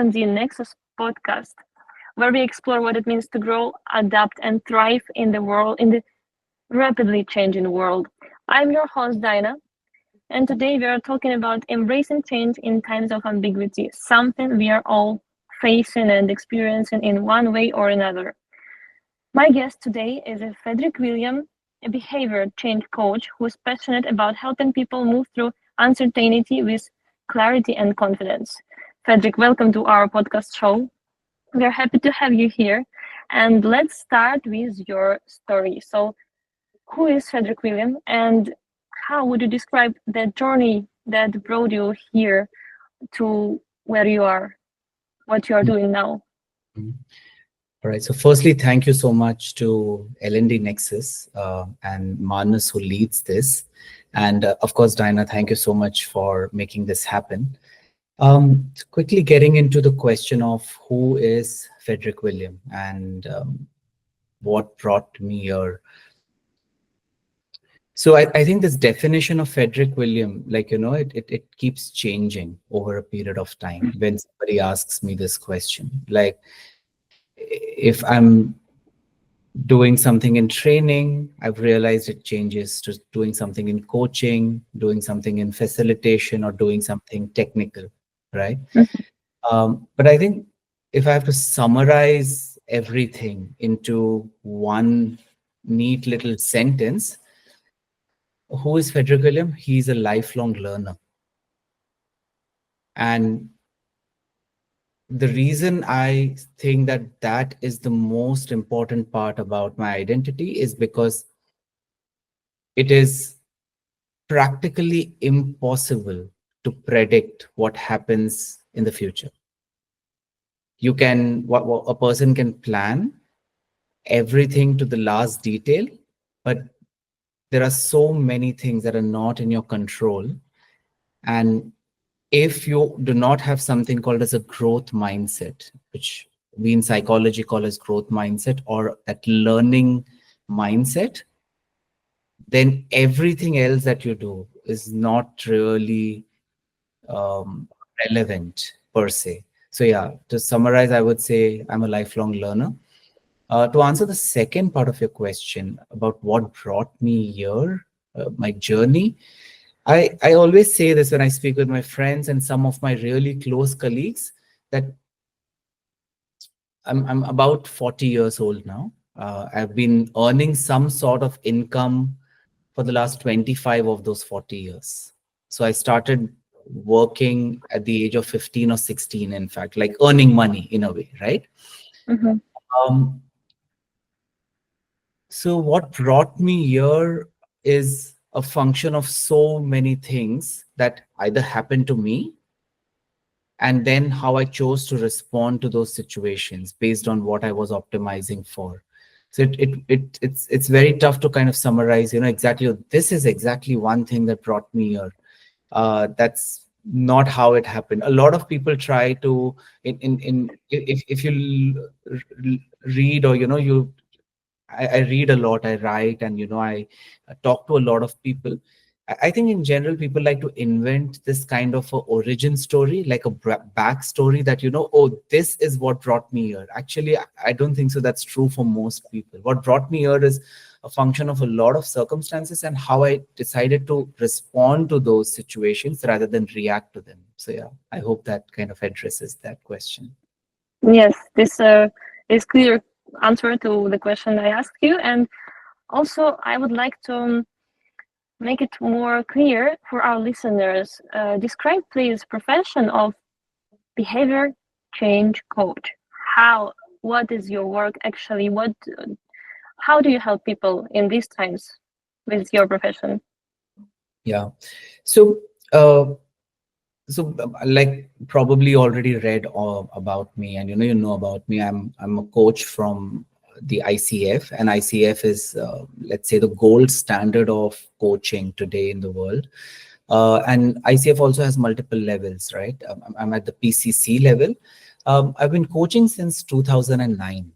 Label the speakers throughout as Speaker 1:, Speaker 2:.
Speaker 1: L&D Nexus podcast, where we explore what it means to grow, adapt, and thrive in the rapidly changing world. I'm your host, Dinah, and today we are talking about embracing change in times of ambiguity, something we are all facing and experiencing in one way or another. My guest today is Fedrick William, a behavior change coach who is passionate about helping people move through uncertainty with clarity and confidence. Fedrick, welcome to our podcast show. We're happy to have you here. And let's start with your story. So, who is Fedrick William, and how would you describe the journey that brought you here to where you are, what you are doing now?
Speaker 2: All right. So firstly, thank you so much to L&D Nexus and Manus who leads this. And of course, Dinah, thank you so much for making this happen. Quickly getting into the question of who is Fedrick William and what brought me here. So I think this definition of Fedrick William, it keeps changing over a period of time when somebody asks me this question. Like, if I'm doing something in training, I've realized it changes to doing something in coaching, doing something in facilitation, or doing something technical, right? But I think if I have to summarize everything into one neat little sentence, who is Fedrick William? He's a lifelong learner. And the reason I think that that is the most important part about my identity is because it is practically impossible to predict what happens in the future. You can, what a person can plan everything to the last detail, but there are so many things that are not in your control. And if you do not have something called as a growth mindset, which we in psychology call as growth mindset, or that learning mindset, then everything else that you do is not really relevant per se. So yeah, to summarize, I would say I'm a lifelong learner. To answer the second part of your question about what brought me here, my journey, I always say this when I speak with my friends and some of my really close colleagues, that I'm about 40 years old now. I've been earning some sort of income for the last 25 of those 40 years. So I started working at the age of 15 or 16, in fact, like earning money in a way, right? So what brought me here is a function of so many things that either happened to me and then how I chose to respond to those situations based on what I was optimizing for. So it's very tough to kind of summarize, exactly, this is exactly one thing that brought me here. That's not how it happened. A lot of people try to, if you read, or, I read a lot, I write, and, I talk to a lot of people. I think in general, people like to invent this kind of a origin story, like a backstory that, oh, this is what brought me here. Actually, I don't think so. That's true for most people. What brought me here is a function of a lot of circumstances and how I decided to respond to those situations rather than react to them. So yeah, I hope that kind of addresses that question.
Speaker 1: Yes, this is clear answer to the question I asked you. And also, I would like to make it more clear for our listeners. Describe, please, profession of behavior change coach. What is your work actually? How do you help people in these times with your profession?
Speaker 2: Yeah. So, like probably already read about me, and you know about me. I'm a coach from the ICF, and ICF is let's say the gold standard of coaching today in the world. And ICF also has multiple levels, right? I'm at the PCC level. I've been coaching since 2009.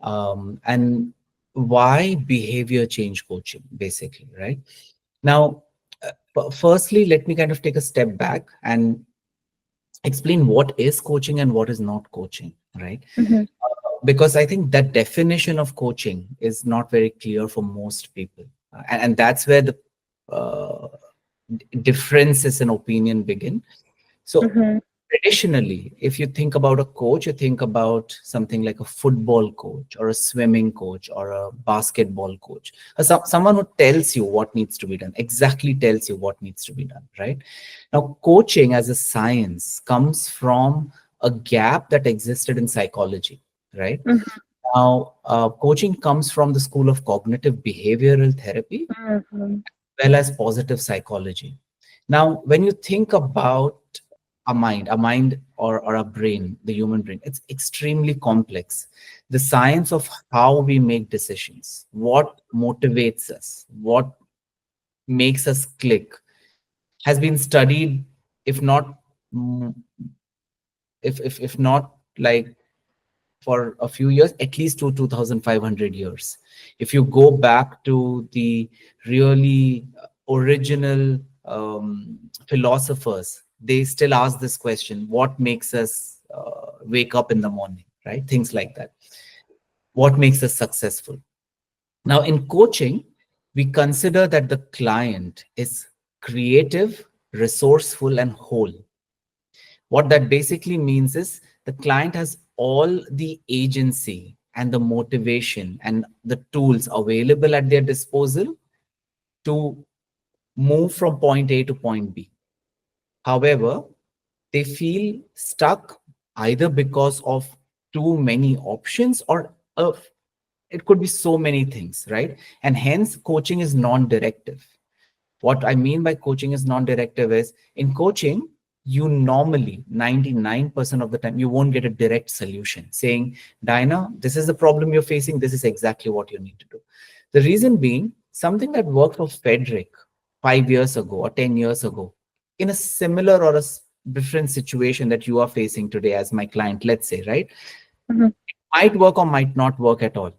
Speaker 2: And why behavior change coaching, basically, right? Now, firstly, let me kind of take a step back and explain what is coaching and what is not coaching, right?
Speaker 1: Mm-hmm.
Speaker 2: Because I think that definition of coaching is not very clear for most people. And that's where the uh, differences in opinion begin. So
Speaker 1: Mm-hmm.
Speaker 2: traditionally, if you think about a coach, you think about something like a football coach or a swimming coach or a basketball coach, or someone who tells you what needs to be done, exactly tells you what needs to be done, right? Now, coaching as a science comes from a gap that existed in psychology, right?
Speaker 1: Mm-hmm.
Speaker 2: Now, coaching comes from the school of cognitive behavioral therapy,
Speaker 1: Mm-hmm.
Speaker 2: well as positive psychology. Now, when you think about a mind or a brain, the human brain, it's extremely complex. The science of how we make decisions, what motivates us, what makes us click, has been studied, if not, mm, if not like for a few years, at least to 2,500 years. If you go back to the really original philosophers, they still ask this question: what makes us wake up in the morning, right? Things like that. What makes us successful? Now, in coaching, we consider that the client is creative, resourceful, and whole. What that basically means is the client has all the agency and the motivation and the tools available at their disposal to move from point A to point B. However, they feel stuck either because of too many options or it could be so many things, right? And hence, coaching is non directive. What I mean by coaching is non-directive is in coaching, you normally 99% of the time you won't get a direct solution saying, Dinah, this is the problem you're facing. This is exactly what you need to do. The reason being something that worked for Fedrick 5 years ago or 10 years ago in a similar or a different situation that you are facing today as my client, let's say, right?
Speaker 1: Mm-hmm.
Speaker 2: Might work or might not work at all,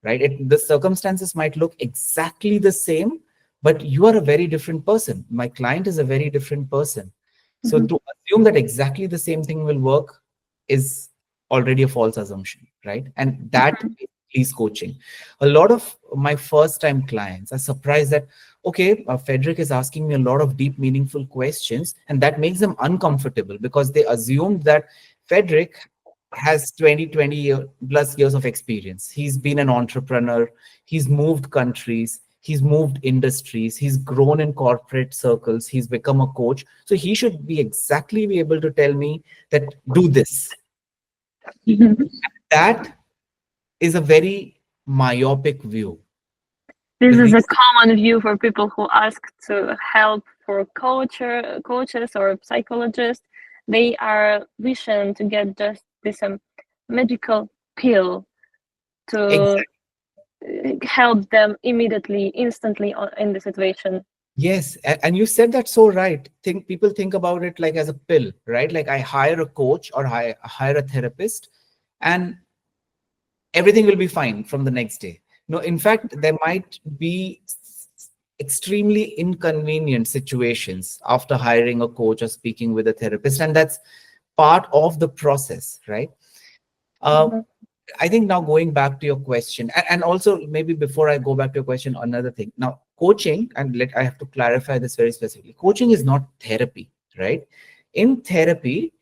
Speaker 2: right? The circumstances might look exactly the same, but you are a very different person. My client is a very different person. So
Speaker 1: Mm-hmm.
Speaker 2: to assume that exactly the same thing will work is already a false assumption, right? And that is coaching. A lot of my first time clients are surprised that, okay, Frederick is asking me a lot of deep, meaningful questions, and that makes them uncomfortable because they assumed that Frederick has 20 plus years of experience. He's been an entrepreneur. He's moved countries. He's moved industries. He's grown in corporate circles. He's become a coach. So he should be exactly be able to tell me that do this.
Speaker 1: Mm-hmm.
Speaker 2: That is a very myopic view.
Speaker 1: This
Speaker 2: The
Speaker 1: is a
Speaker 2: reason,
Speaker 1: common view for people who ask to help for coaches or psychologists. They are wishing to get just this magical pill to help them immediately, instantly in the situation.
Speaker 2: yes, and you said that so right. Think people think about it like as a pill, right? Like I hire a coach or hire a therapist, and everything will be fine from the next day. No, in fact, there might be extremely inconvenient situations after hiring a coach or speaking with a therapist, and that's part of the process, right? Uh,
Speaker 1: Mhm.
Speaker 2: I think now going back to your question, and also maybe before I go back to your question, another thing. Now, coaching, and I have to clarify this very specifically. Coaching is not therapy, right? In therapy,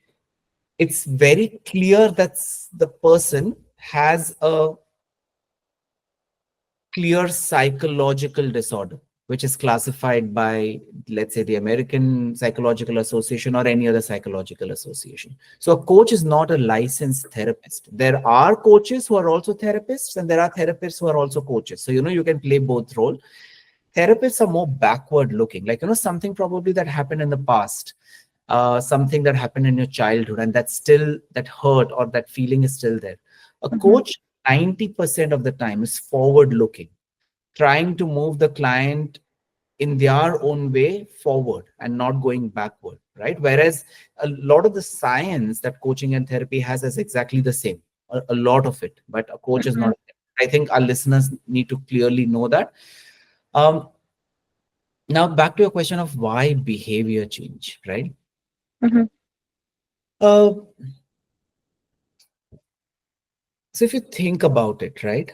Speaker 2: it's very clear that the person has a clear psychological disorder, which is classified by, let's say, the American Psychological Association or any other psychological association. So, a coach is not a licensed therapist. There are coaches who are also therapists, and there are therapists who are also coaches. So, you can play both roles. Therapists are more backward looking, like, something probably that happened in the past. Something that happened in your childhood and that hurt or that feeling is still there. A
Speaker 1: Mhm.
Speaker 2: coach 90% of the time is forward looking, trying to move the client in their own way forward and not going backward, right? Whereas a lot of the science that coaching and therapy has is exactly the same, a lot of it, but a coach is
Speaker 1: Mhm.
Speaker 2: not. I think our listeners need to clearly know that. um, Now back to your question of why behavior change, right?
Speaker 1: Mhm.
Speaker 2: Uh, so if you think about it, right,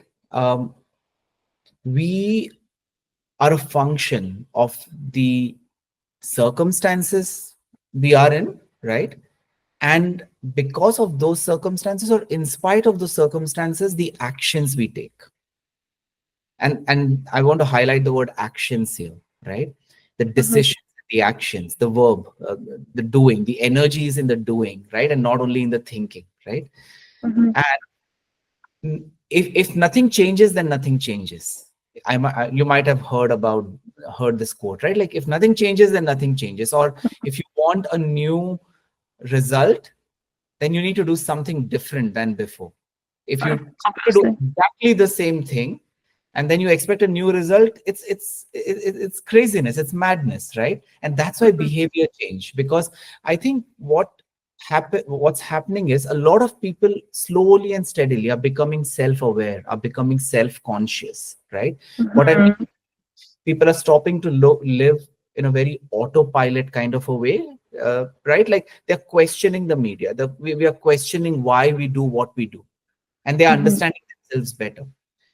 Speaker 2: we are a function of the circumstances we are in, right? And because of those circumstances, or in spite of those circumstances, the actions we take. And I want to highlight the word actions here, right? The
Speaker 1: Mm-hmm.
Speaker 2: decisions, the actions, the verb, the doing, the energy is in the doing, right? And not only in the thinking, right?
Speaker 1: Mm-hmm.
Speaker 2: And if nothing changes, then nothing changes. You might have heard this quote, right? Like if nothing changes, then nothing changes. Or if you want a new result, then you need to do something different than before. If you try to do
Speaker 1: Obviously.
Speaker 2: exactly the same thing and then you expect a new result, it's craziness, it's madness, right? And that's why
Speaker 1: Mm-hmm.
Speaker 2: behavior change. Because I think what's happening is a lot of people slowly and steadily are becoming self-aware, are becoming self-conscious, right? What I mean,
Speaker 1: Mm-hmm.
Speaker 2: people are stopping to live in a very autopilot kind of a way, right? Like they're questioning the media. We are questioning why we do what we do, and they are
Speaker 1: Mm-hmm.
Speaker 2: understanding themselves better.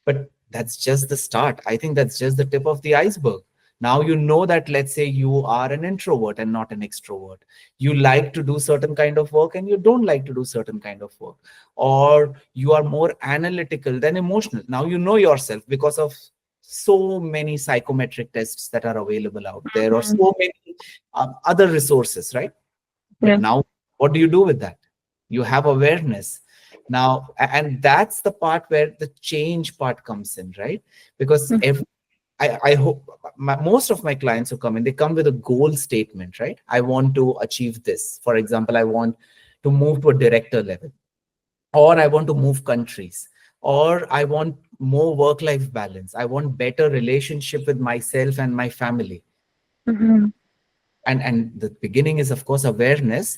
Speaker 2: But that's just the start. I think that's just the tip of the iceberg. Now you know that, let's say you are an introvert and not an extrovert. You like to do certain kind of work and you don't like to do certain kind of work. Or you are more analytical than emotional. Now you know yourself because of so many psychometric tests that are available out there, or
Speaker 1: Mm-hmm.
Speaker 2: so many other resources, right? But
Speaker 1: Yeah.
Speaker 2: now, what do you do with that? You have awareness now, and that's the part where the change part comes in, right? Because
Speaker 1: Mm-hmm.
Speaker 2: I hope most of my clients who come in, they come with a goal statement, right? I want to achieve this. For example, I want to move to a director level, or I want to move countries, or I want more work-life balance. I want better relationship with myself and my family.
Speaker 1: Mm-hmm.
Speaker 2: And the beginning is, of course, awareness,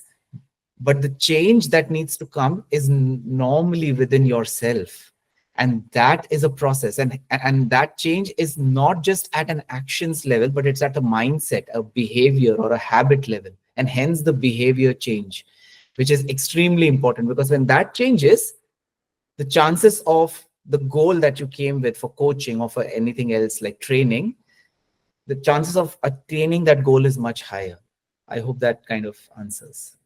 Speaker 2: but the change that needs to come is normally within yourself, and that is a process, and that change is not just at an actions level, but it's at a mindset, a behavior, or a habit level, and hence the behavior change, which is extremely important. Because when that changes, the chances of the goal that you came with for coaching or for anything else like training, the chances of attaining that goal is much higher. I hope that kind of answers.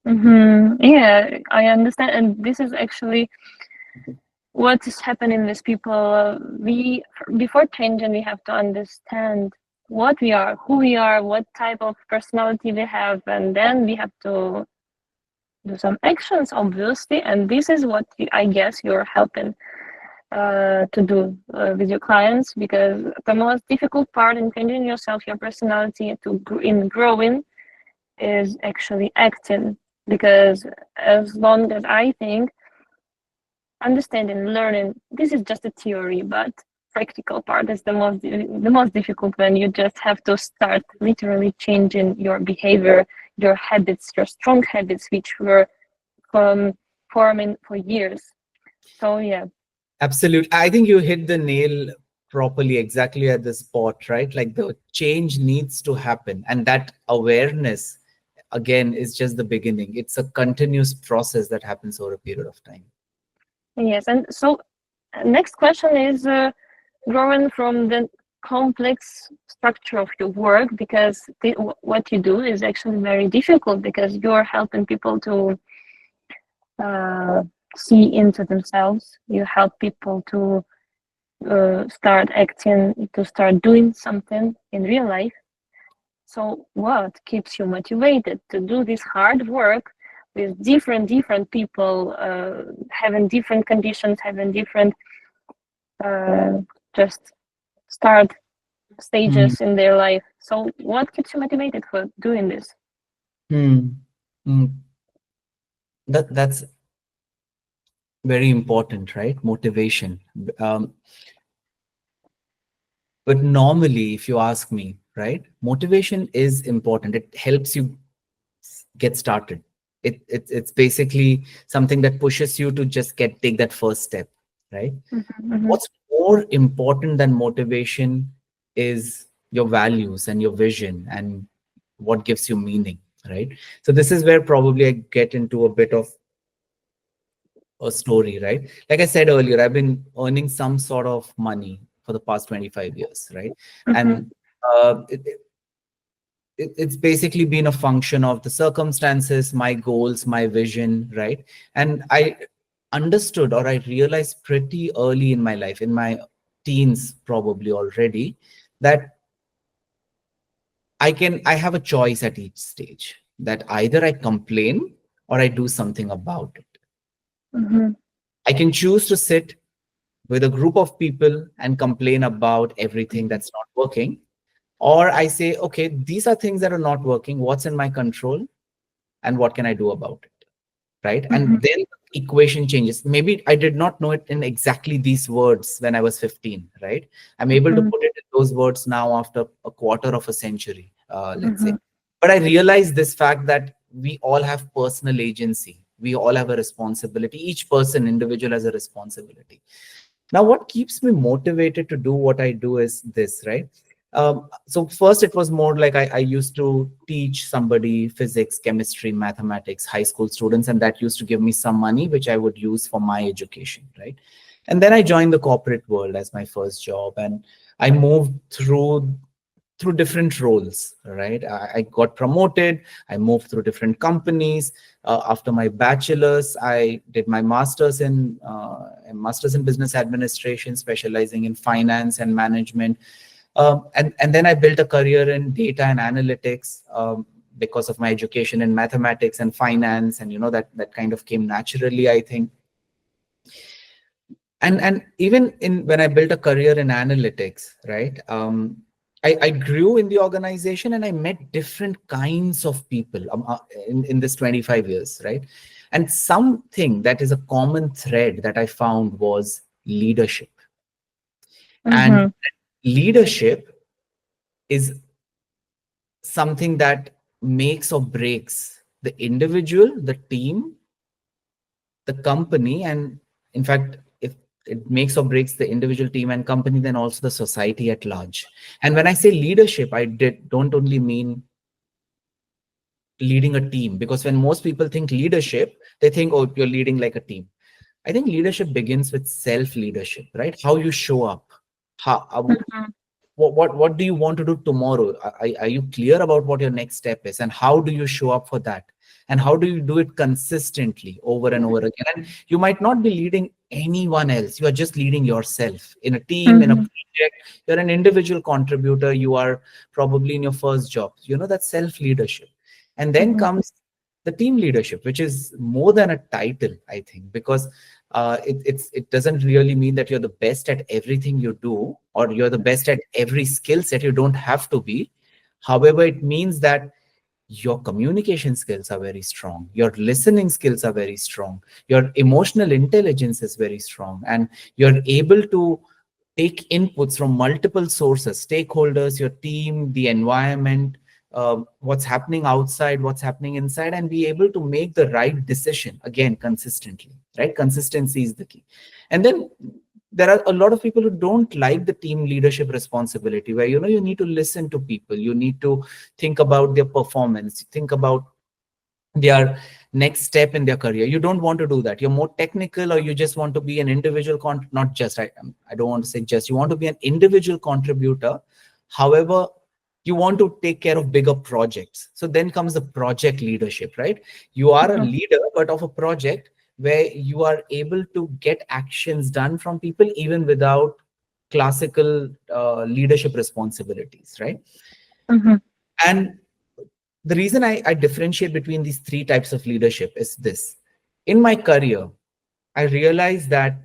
Speaker 1: Mm-hmm. Yeah, I understand. And this is actually what is happening with people. We, before changing, we have to understand what we are, who we are, what type of personality we have, and then we have to do some actions, obviously. And this is what I guess you're helping to do with your clients, because the most difficult part in changing yourself, your personality, in growing, is actually acting. Because as long as I think understanding, learning, this is just a theory, but practical part is the most difficult, when you just have to start literally changing your behavior, your habits, your strong habits, which were forming for years. So yeah.
Speaker 2: Absolutely. I think you hit the nail properly, exactly at the spot, right? Like the change needs to happen. And that awareness, again, is just the beginning. It's a continuous process that happens over a period of time.
Speaker 1: Yes, and so next question is growing from the complex structure of your work, because what you do is actually very difficult, because you're helping people to uh, see into themselves. You help people to start acting, to start doing something in real life. So what keeps you motivated to do this hard work with different people, having different conditions, having different uh, just start
Speaker 2: Hmm.
Speaker 1: stages in their life? So what keeps you motivated for doing this?
Speaker 2: Hmm. Hmm. That's very important, right? Motivation. Um, but normally, if you ask me, right, motivation is important. It helps you get started. It's basically something that pushes you to just take that first step, right?
Speaker 1: Mm-hmm, mm-hmm,
Speaker 2: What's more important than motivation is your values and your vision and what gives you meaning. right? So this is where probably I get into a bit of a story, right? Like I said earlier, I've been earning some sort of money for the past 25 years, right?
Speaker 1: Mm-hmm.
Speaker 2: And it's basically been a function of the circumstances, my goals, my vision, right? And I understood, or I realized pretty early in my life, in my teens probably already, that I have a choice at each stage, that either I complain or I do something about it.
Speaker 1: Mm-hmm.
Speaker 2: I can choose to sit with a group of people and complain about everything that's not working, or I say, okay, these are things that are not working. What's in my control and what can I do about it? Right.
Speaker 1: Mm-hmm.
Speaker 2: And then the equation changes. Maybe I did not know it in exactly these words when I was 15. Right. I'm able to
Speaker 1: Mm-hmm.
Speaker 2: put it in those words now after a quarter of a century, let's say.
Speaker 1: Mm-hmm.
Speaker 2: But I realize this fact that we all have personal agency. We all have a responsibility. Each person, individual, has a responsibility. Now, what keeps me motivated to do what I do is this, right? So first, it was more like I used to teach somebody physics, chemistry, mathematics, high school students, and that used to give me some money, which I would use for my education, right? And then I joined the corporate world as my first job, and I moved through different roles, right? I got promoted. I moved through different companies. After my bachelor's, I did my master's in business administration, specializing in finance and management. And then I built a career in data and analytics, because of my education in mathematics and finance, and that kind of came naturally, I think. And even in when I built a career in analytics, right? I grew in the organization and I met different kinds of people, in this 25 years, right? And something that is a common thread that I found was leadership. And
Speaker 1: Mm-hmm.
Speaker 2: leadership is something that makes or breaks the individual, the team, the company, and in fact, if it makes or breaks the individual, team, and company, then also the society at large. And when I say leadership, don't only mean leading a team, because when most people think leadership, they think, oh, you're leading like a team. I think leadership begins with self leadership, right? How you show up, how
Speaker 1: Mm-hmm.
Speaker 2: what do you want to do tomorrow? Are you clear about what your next step is, and how do you show up for that, and how do you do it consistently over and over again? And you might not be leading anyone else, you are just leading yourself in a team, in a
Speaker 1: Mm-hmm.
Speaker 2: project. You're an individual contributor, you are probably in your first job, that's self leadership. And then
Speaker 1: Mm-hmm.
Speaker 2: comes the team leadership, which is more than a title, I think, because it doesn't really mean that you're the best at everything you do, or you're the best at every skill set. You don't have to be. However, it means that your communication skills are very strong, your listening skills are very strong, your emotional intelligence is very strong, and you're able to take inputs from multiple sources, stakeholders, your team, the environment, what's happening outside, what's happening inside, and be able to make the right decision, again, consistently, right? Consistency is the key. And then there are a lot of people who don't like the team leadership responsibility, where you need to listen to people, you need to think about their performance, think about their next step in their career. You don't want to do that. You're more technical, or you just want to be an individual not just, I don't want to say just, you want to be an individual contributor. However, you want to take care of bigger projects. So then comes the project leadership, right? You are a
Speaker 1: Mm-hmm.
Speaker 2: leader, but of a project, where you are able to get actions done from people even without classical leadership responsibilities, right?
Speaker 1: Mm-hmm.
Speaker 2: And the reason I differentiate between these three types of leadership is this. In my career, I realized that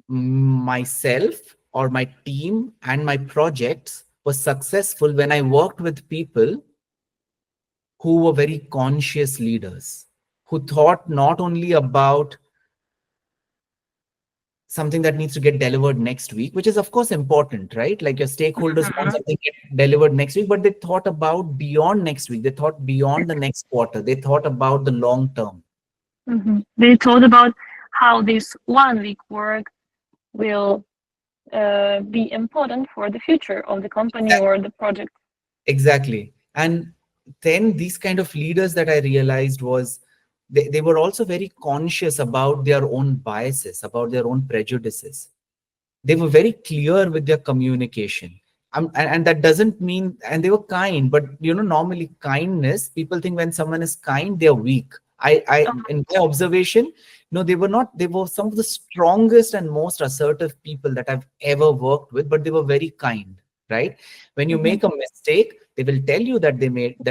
Speaker 2: myself, or my team, and my projects were successful when I worked with people who were very conscious leaders, who thought not only about something that needs to get delivered next week, which is of course important, right? Like your stakeholders want
Speaker 1: Mm-hmm.
Speaker 2: something get delivered next week, but they thought about beyond next week. They thought beyond the next quarter. They thought about the long term.
Speaker 1: Mm-hmm. They thought about how this 1 week work will be important for the future of the company or the project.
Speaker 2: Exactly. And then these kind of leaders that I realized was they were also very conscious about their own biases, about their own prejudices. They were very clear with their communication. And that doesn't mean, and they were kind, but normally kindness, people think when someone is kind, they're weak. In my observation, no, they were not. They were some of the strongest and most assertive people that I've ever worked with, but they were very kind, right? When you make a mistake, they will tell you that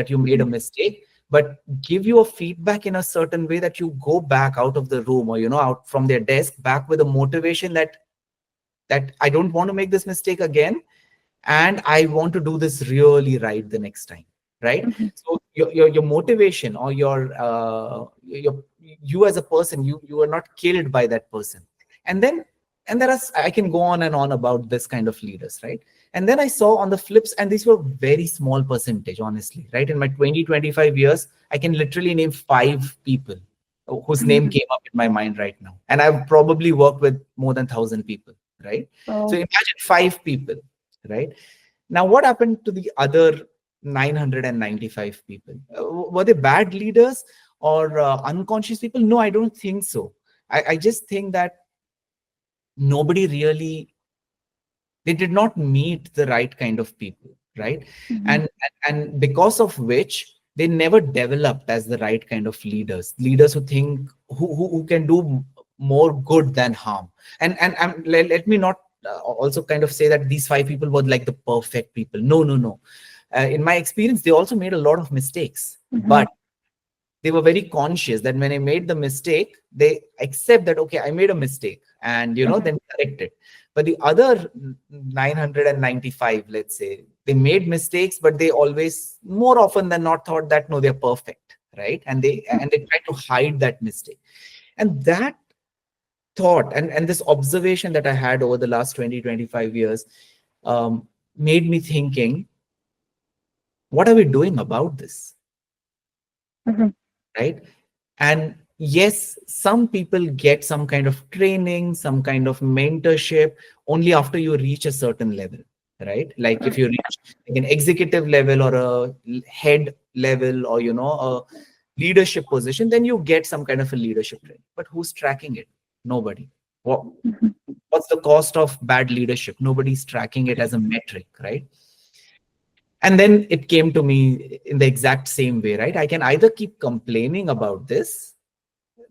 Speaker 2: you made a mistake, but give you a feedback in a certain way that you go back out of the room, or out from their desk back with a motivation that I don't want to make this mistake again, and I want to do this really right the next time, right? So your motivation, or your you as a person, you are not killed by that person. And there are, I can go on and on about this kind of leaders, right? And then I saw on the flips, and these were very small percentage, honestly, right? In my 20-25 years, I can literally name 5 people whose name came up in my mind right now, and I've probably worked with more than 1,000 people, right? So imagine 5 people, right? Now, what happened to the other 995 people? Were they bad leaders or unconscious people? No, I don't think so. I just think that nobody really, they did not meet the right kind of people, right? And because of which they never developed as the right kind of leaders who think, who can do more good than harm. And let me not also kind of say that these 5 people were like the perfect people. No, no, no. In my experience, they also made a lot of mistakes, but they were very conscious that when I made the mistake, they accept that, okay, I made a mistake, and then correct it. But the other 995, let's say, they made mistakes, but they always, more often than not, thought that no, they're perfect, right? And they try to hide that mistake. And that thought and this observation that I had over the last 20-25 years made me thinking, what are we doing about this? Right? And yes, some people get some kind of training, some kind of mentorship only after you reach a certain level, right? Like if you reach like an executive level or a head level, or a leadership position, then you get some kind of a leadership training. But who's tracking it? Nobody. What's the cost of bad leadership? Nobody's tracking it as a metric, right? And then it came to me in the exact same way, right? I can either keep complaining about this,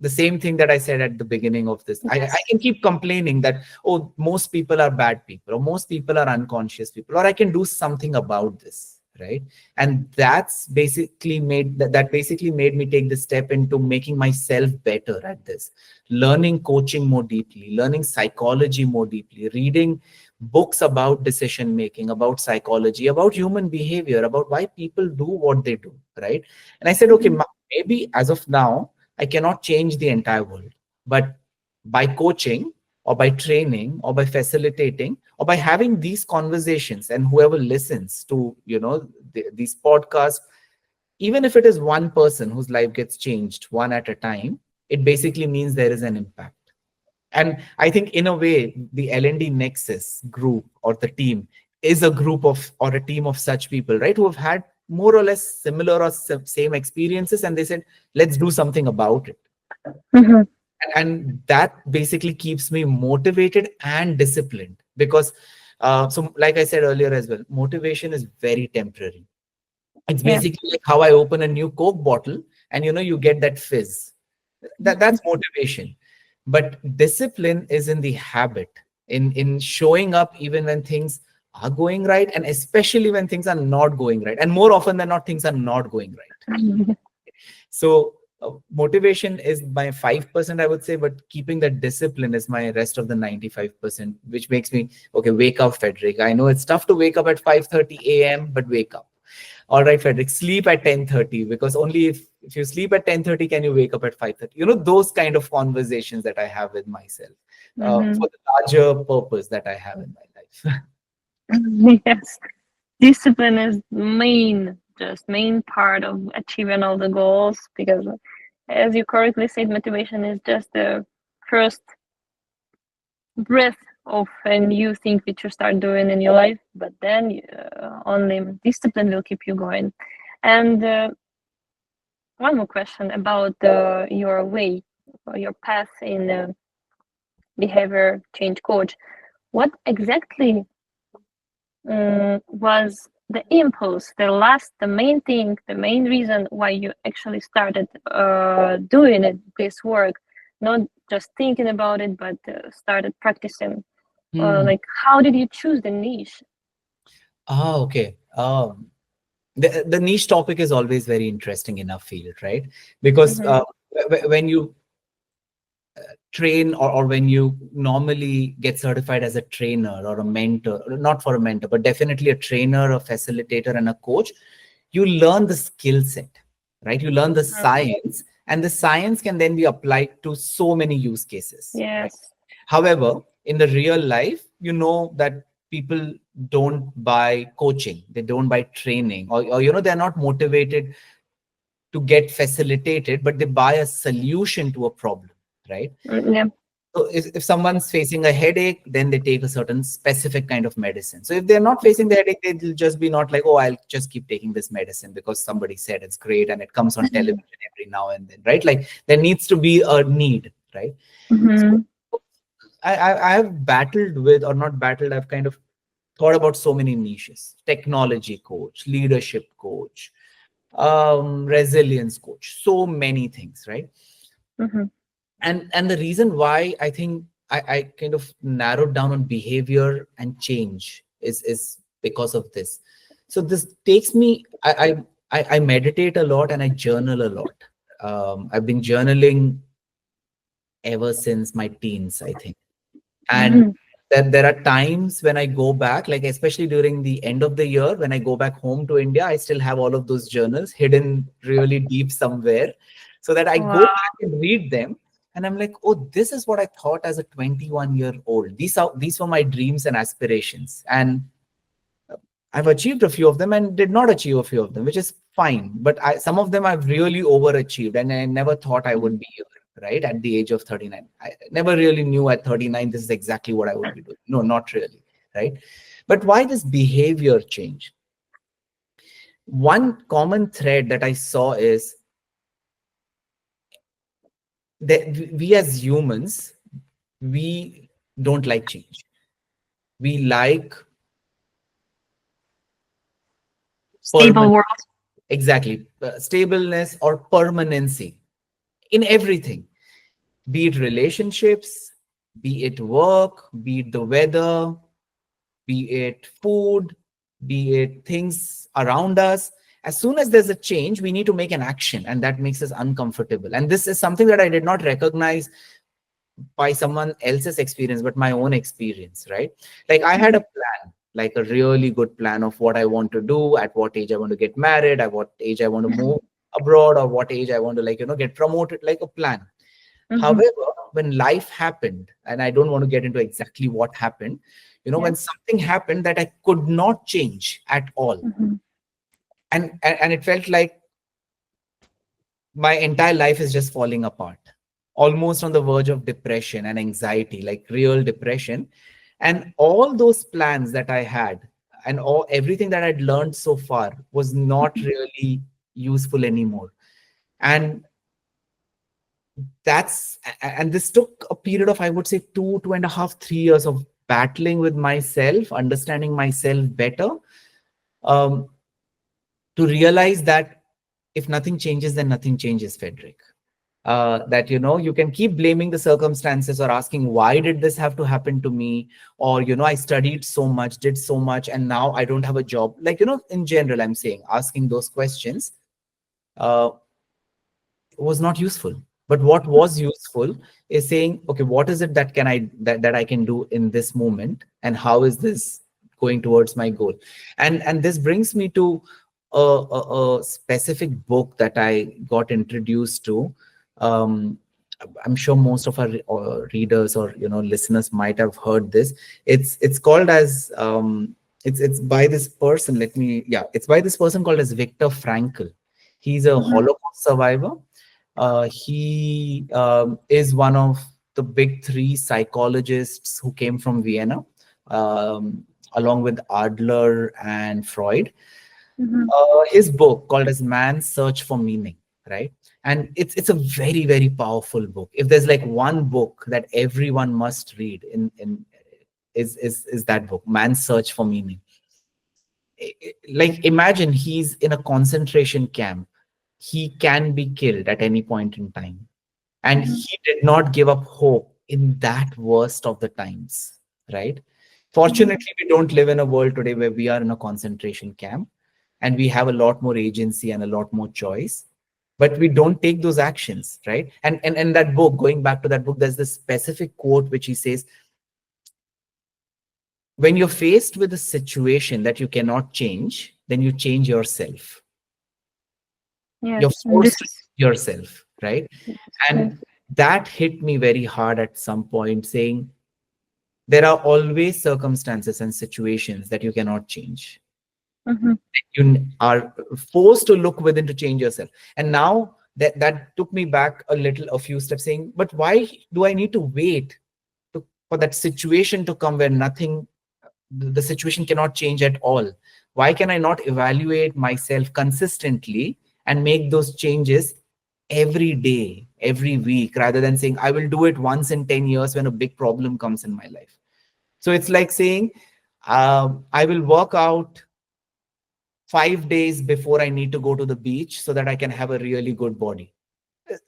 Speaker 2: the same thing that I said at the beginning of this. I can keep complaining that, oh, most people are bad people, or most people are unconscious people, or I can do something about this, right? And that's basically that basically made me take the step into making myself better at this, learning coaching more deeply, learning psychology more deeply, reading books about decision making, about psychology, about human behavior, about why people do what they do, right? And I said, okay, maybe as of now, I cannot change the entire world, but by coaching, or by training, or by facilitating, or by having these conversations, and whoever listens to these podcasts, even if it is one person whose life gets changed one at a time, it basically means there is an impact. And I think in a way, the L&D Nexus group, or the team, is a group of, or a team of such people, right, who have had more or less similar or same experiences, and they said, let's do something about it. And that basically keeps me motivated and disciplined, because so like I said earlier as well, motivation is very temporary. It's basically like how I open a new Coke bottle, and you get that fizz. That's motivation. But discipline is in the habit, in showing up even when things are going right, and especially when things are not going right. And more often than not, things are not going right. So motivation is my 5%, I would say, but keeping that discipline is my rest of the 95%, which makes me, okay, wake up, Fedrick. I know it's tough to wake up at 5:30 a.m., but wake up. All right, Fedrick, sleep at 10:30, because only if you sleep at 10:30, can you wake up at 5:30? Those kind of conversations that I have with myself for the larger purpose that I have in my life.
Speaker 1: Yes, discipline is main part of achieving all the goals, because as you correctly said, motivation is just the first breath of a new thing that you start doing in your life, but then only discipline will keep you going. And one more question about your way, or your path in behavior change coach. What exactly was the impulse, the main thing, the main reason why you actually started doing this work, not just thinking about it, but started practicing? Like, how did you choose the niche?
Speaker 2: Okay. The niche topic is always very interesting in our field, right? Because
Speaker 1: Mm-hmm.
Speaker 2: when you train, or when you normally get certified as a trainer or a mentor, not for a mentor, but definitely a trainer, a facilitator, and a coach, you learn the skill set, right? You learn the science, and the science can then be applied to so many use cases, right?
Speaker 1: Yes.
Speaker 2: However, in the real life, you know that people don't buy coaching, they don't buy training, or they're not motivated to get facilitated, but they buy a solution to a problem, right?
Speaker 1: Yeah.
Speaker 2: So if someone's facing a headache, then they take a certain specific kind of medicine. So if they're not facing the headache, they'll just be not like, oh, I'll just keep taking this medicine because somebody said it's great and it comes on television every now and then, right? Like there needs to be a need, right?
Speaker 1: Mm-hmm.
Speaker 2: So I have battled with, or not battled, I've kind of thought about so many niches: technology coach, leadership coach, resilience coach, so many things, right?
Speaker 1: Mm-hmm.
Speaker 2: And the reason why I think I kind of narrowed down on behavior and change is because of this. So this takes me, I meditate a lot and I journal a lot. I've been journaling ever since my teens, I think. And
Speaker 1: Mm-hmm.
Speaker 2: there are times when I go back, like especially during the end of the year, when I go back home to India, I still have all of those journals hidden really deep somewhere, so that I go
Speaker 1: Wow.
Speaker 2: back and read them. And I'm like, oh, this is what I thought as a 21-year-old. These were my dreams and aspirations. And I've achieved a few of them and did not achieve a few of them, which is fine. But some of them I've really overachieved, and I never thought I would be here, right? At the age of 39. I never really knew at 39 this is exactly what I would be doing. No, not really, right? But why this behavior change? One common thread that I saw is that we as humans, we don't like change. We like
Speaker 1: Stable
Speaker 2: permanent,
Speaker 1: world.
Speaker 2: exactly, stableness or permanency in everything, be it relationships, be it work, be it the weather, be it food, be it things around us. As soon as there's a change, we need to make an action, and that makes us uncomfortable. And this is something that I did not recognize by someone else's experience, but my own experience, right? Like I had a plan, like a really good plan of what I want to do, at what age I want to get married, at what age I want to move abroad, or what age I want to, like, get promoted, like a plan.
Speaker 1: Mm-hmm.
Speaker 2: However, when life happened, and I don't want to get into exactly what happened,
Speaker 1: Yeah.
Speaker 2: when something happened that I could not change at all,
Speaker 1: Mm-hmm.
Speaker 2: and it felt like my entire life is just falling apart, almost on the verge of depression and anxiety, like real depression. And all those plans that I had, and everything that I'd learned so far, was not really useful anymore. And this took a period of, I would say, 2.5, 3 years of battling with myself, understanding myself better, um, to realize that if nothing changes, then nothing changes, Fedrick. That you can keep blaming the circumstances, or asking, why did this have to happen to me? Or I studied so much, did so much, and now I don't have a job. Like, in general, I'm saying asking those questions uh, was not useful. But what was useful is saying, okay, what is it that I can do in this moment, and how is this going towards my goal? And this brings me to a specific book that I got introduced to. um, I'm sure most of our readers, or listeners, might have heard this. It's called as it's by this person. It's by this person called as Viktor Frankl. He's a
Speaker 1: Mm-hmm.
Speaker 2: Holocaust survivor. He is one of the big three psychologists who came from Vienna, along with Adler and Freud.
Speaker 1: Mm-hmm.
Speaker 2: His book called as Man's Search for Meaning, right? And it's a very, very powerful book. If there's like one book that everyone must read in is that book, Man's Search for Meaning. Like imagine he's in a concentration camp. He can be killed at any point in time. And
Speaker 1: Mm-hmm.
Speaker 2: he did not give up hope in that worst of the times, right?
Speaker 1: Mm-hmm.
Speaker 2: Fortunately, we don't live in a world today where we are in a concentration camp and we have a lot more agency and a lot more choice, but we don't take those actions, right? And that book, going back to that book, there's this specific quote which he says, when you're faced with a situation that you cannot change, then you change yourself.
Speaker 1: Yes,
Speaker 2: You're
Speaker 1: and
Speaker 2: forced
Speaker 1: this
Speaker 2: to
Speaker 1: is
Speaker 2: change yourself, right?
Speaker 1: yes, yes.
Speaker 2: And that hit me very hard at some point, saying there are always circumstances and situations that you cannot change.
Speaker 1: Mm-hmm.
Speaker 2: You are forced to look within to change yourself. And now that took me back a few steps, saying, but why do I need to wait for that situation to come where nothing, the situation cannot change at all? Why can I not evaluate myself consistently and make those changes every day, every week, rather than saying I will do it once in 10 years when a big problem comes in my life? So it's like saying, I will work out 5 days before I need to go to the beach so that I can have a really good body.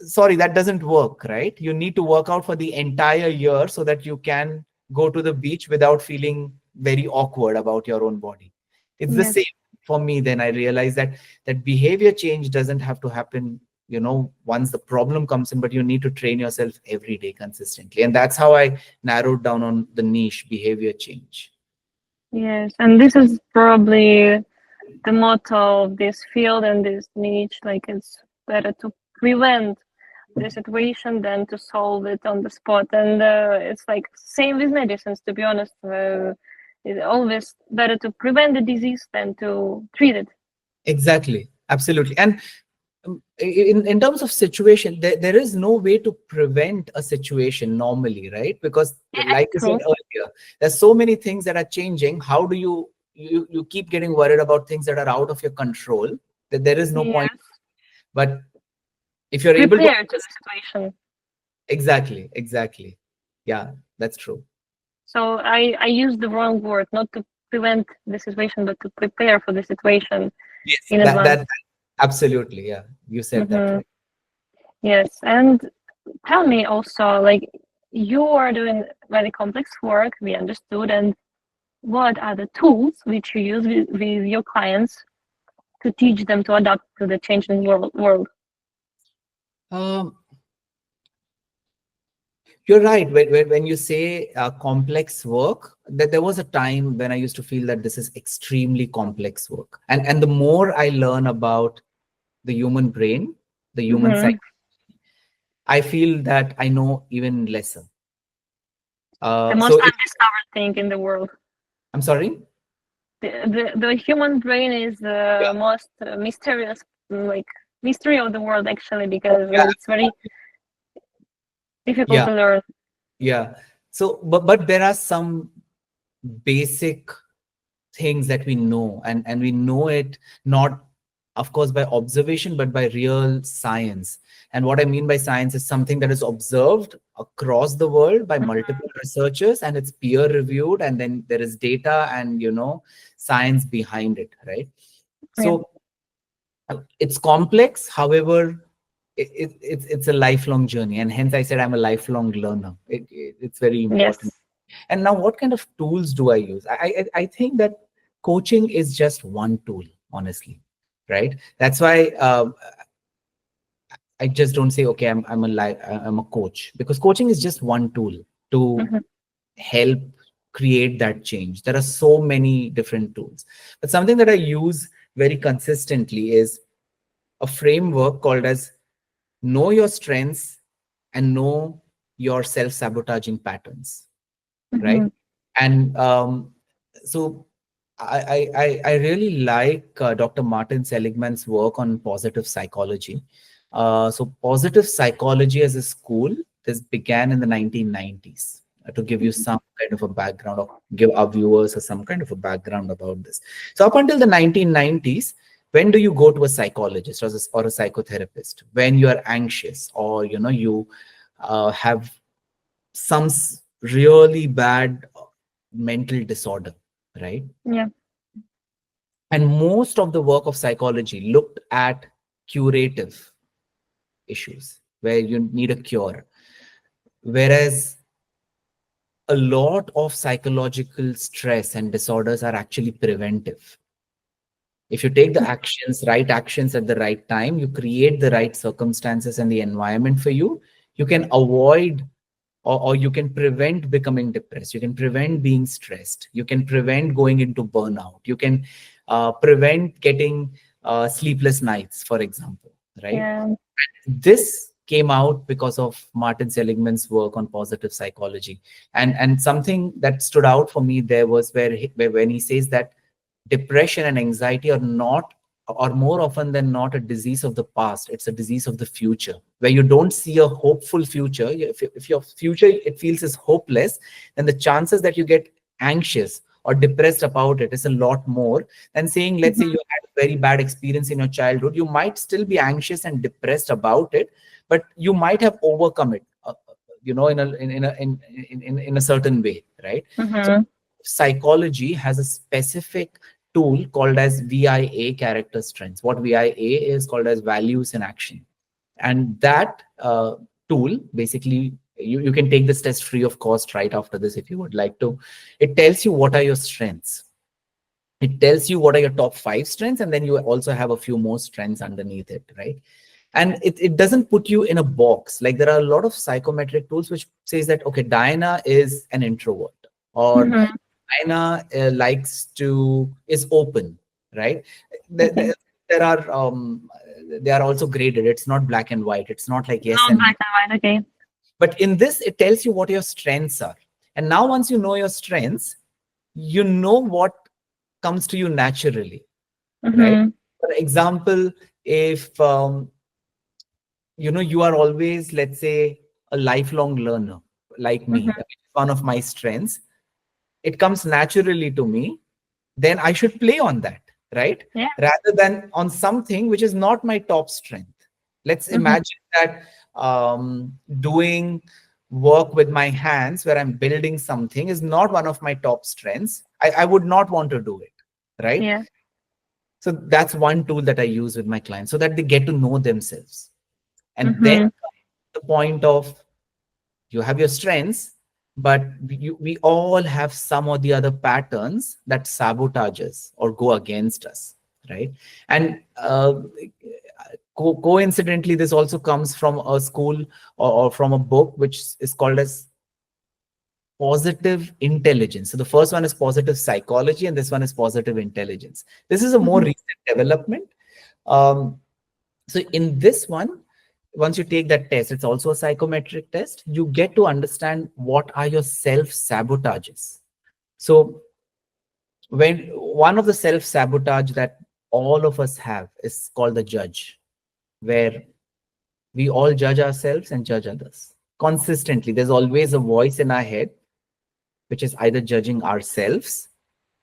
Speaker 2: Sorry, that doesn't work, right? You need to work out for the entire year so that you can go to the beach without feeling very awkward about your own body. It's the same
Speaker 1: Yes,
Speaker 2: for me. Then I realized that behavior change doesn't have to happen, once the problem comes in, but you need to train yourself every day consistently. And that's how I narrowed down on the niche, behavior change.
Speaker 1: yes, and this is probably the motto of this field and this niche. Like it's better to prevent the situation than to solve it on the spot. And it's like same with medicines. To be honest, it's always better to prevent the disease than to treat it.
Speaker 2: Exactly. Absolutely. And in terms of situation, there is no way to prevent a situation normally, right? Because
Speaker 1: Yeah,
Speaker 2: like you said
Speaker 1: true.
Speaker 2: earlier, there's so many things that are changing. How do you keep getting worried about things that are out of your control? That there is no point.
Speaker 1: Yes,
Speaker 2: But if you're able to
Speaker 1: prepare to the situation.
Speaker 2: exactly. Yeah, that's true.
Speaker 1: So I used the wrong word, not to prevent the situation, but to prepare for the situation
Speaker 2: Yes,
Speaker 1: in advance.
Speaker 2: that absolutely, yeah. You said that
Speaker 1: Mm-hmm.
Speaker 2: right.
Speaker 1: Yes, and tell me also, like you are doing very complex work, we understood, and what are the tools which you use with your clients to teach them to adapt to the changing world?
Speaker 2: Um, You're right. When you say complex work, that there was a time when I used to feel that this is extremely complex work. And the more I learn about the human brain, the human
Speaker 1: Mm-hmm.
Speaker 2: psyche, I feel that I know even lesser.
Speaker 1: The
Speaker 2: So
Speaker 1: most undiscovered thing in the world.
Speaker 2: I'm sorry.
Speaker 1: The human brain is the
Speaker 2: Yeah,
Speaker 1: most mysterious, like mystery of the world, actually, because
Speaker 2: yeah,
Speaker 1: it's very difficult
Speaker 2: yeah,
Speaker 1: to learn.
Speaker 2: yeah. So, but there are some basic things that we know, and we know it not, of course, by observation, but by real science. And what I mean by science is something that is observed across the world by multiple researchers, and it's peer reviewed, and then there is data and science behind it, right?
Speaker 1: Yeah.
Speaker 2: So it's complex. However, it's a lifelong journey, and hence I said I'm a lifelong learner. It's very important.
Speaker 1: Yes.
Speaker 2: And now, what kind of tools do I use? I think that coaching is just one tool, honestly, right? That's why I just don't say, okay, I'm a coach, because coaching is just one tool to
Speaker 1: Mm-hmm.
Speaker 2: help create that change. There are so many different tools, but something that I use very consistently is a framework called as know your strengths and know your self-sabotaging patterns,
Speaker 1: Mm-hmm.
Speaker 2: right? And so I really like Dr. Martin Seligman's work on positive psychology. So positive psychology as a school, this began in the 1990s. to give you some kind of a background, or give our viewers some kind of a background about this. So up until the 1990s, when do you go to a psychologist or a psychotherapist? When you are anxious, or you have some really bad mental disorder, right?
Speaker 1: Yeah.
Speaker 2: And most of the work of psychology looked at curative issues where you need a cure, whereas a lot of psychological stress and disorders are actually preventive. If you take the right actions at the right time, you create the right circumstances and the environment for you, you can avoid, or you can prevent becoming depressed. You can prevent being stressed. You can prevent going into burnout. You can prevent getting sleepless nights, for example, right?
Speaker 1: Yeah.
Speaker 2: This came out because of Martin Seligman's work on positive psychology. And something that stood out for me there was where when he says that depression and anxiety are not, or more often than not, a disease of the past. It's a disease of the future, where you don't see a hopeful future. If your future it feels is hopeless, then the chances that you get anxious or depressed about it is a lot more than saying, let's say you had a very bad experience in your childhood. You might still be anxious and depressed about it, but you might have overcome it, in a certain way, right? So
Speaker 1: Mm-hmm.
Speaker 2: psychology has a specific tool called as VIA, character strengths. What VIA is called as values in action. And that tool, basically, you can take this test free of cost right after this if you would like to. It tells you what are your strengths. It tells you what are your top 5 strengths, and then you also have a few more strengths underneath it, right? And it doesn't put you in a box. Like, there are a lot of psychometric tools which says that, okay, Diana is an introvert, or
Speaker 1: Mm-hmm.
Speaker 2: Diana is open, right? There,
Speaker 1: Okay.
Speaker 2: there, there are they are also graded. It's not black and white. It's not like yes
Speaker 1: Not
Speaker 2: and no.
Speaker 1: black and white. Okay.
Speaker 2: But in this, it tells you what your strengths are. And now, once you know your strengths, you know what comes to you naturally, right?
Speaker 1: Mm-hmm.
Speaker 2: For example, if you are always, let's say, a lifelong learner like me,
Speaker 1: Mm-hmm.
Speaker 2: which is one of my strengths, it comes naturally to me, then I should play on that, right?
Speaker 1: Yeah.
Speaker 2: Rather than on something which is not my top strength. Let's
Speaker 1: Mm-hmm.
Speaker 2: imagine that doing work with my hands where I'm building something is not one of my top strengths. I would not want to do it, right?
Speaker 1: Yeah.
Speaker 2: So that's one tool that I use with my clients so that they get to know themselves. And then
Speaker 1: Mm-hmm.
Speaker 2: the point of, you have your strengths, but we all have some or the other patterns that sabotage us or go against us, right? And coincidentally, this also comes from a school, or from a book which is called as positive intelligence. So the first one is positive psychology, and this one is positive intelligence. This is a more
Speaker 1: Mm-hmm.
Speaker 2: recent development. um, so in this one, once you take that test, it's also a psychometric test. You get to understand what are your self sabotages. So when one of the self sabotage that all of us have is called the judge, where we all judge ourselves and judge others consistently. There's always a voice in our head which is either judging ourselves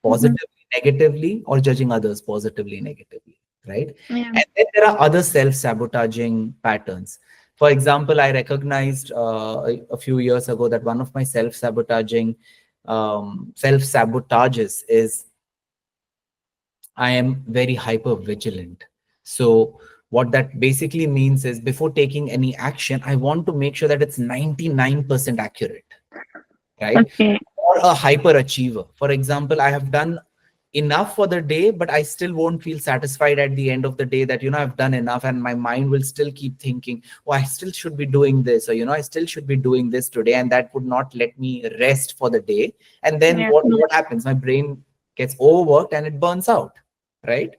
Speaker 1: Mm-hmm.
Speaker 2: positively, negatively, or judging others positively, negatively, right?
Speaker 1: Yeah.
Speaker 2: And then there are other self-sabotaging patterns. For example, I recognized a few years ago that one of my self-sabotaging self-sabotages is I am very hyper vigilant. So what that basically means is, before taking any action, I want to make sure that it's 99% accurate, right?
Speaker 1: Okay.
Speaker 2: Or a hyperachiever. For example, I have done enough for the day, but I still won't feel satisfied at the end of the day that, I've done enough, and my mind will still keep thinking, oh, I still should be doing this, or, I still should be doing this today. And that would not let me rest for the day. And then
Speaker 1: Yeah.
Speaker 2: what happens? My brain gets overworked and it burns out, right?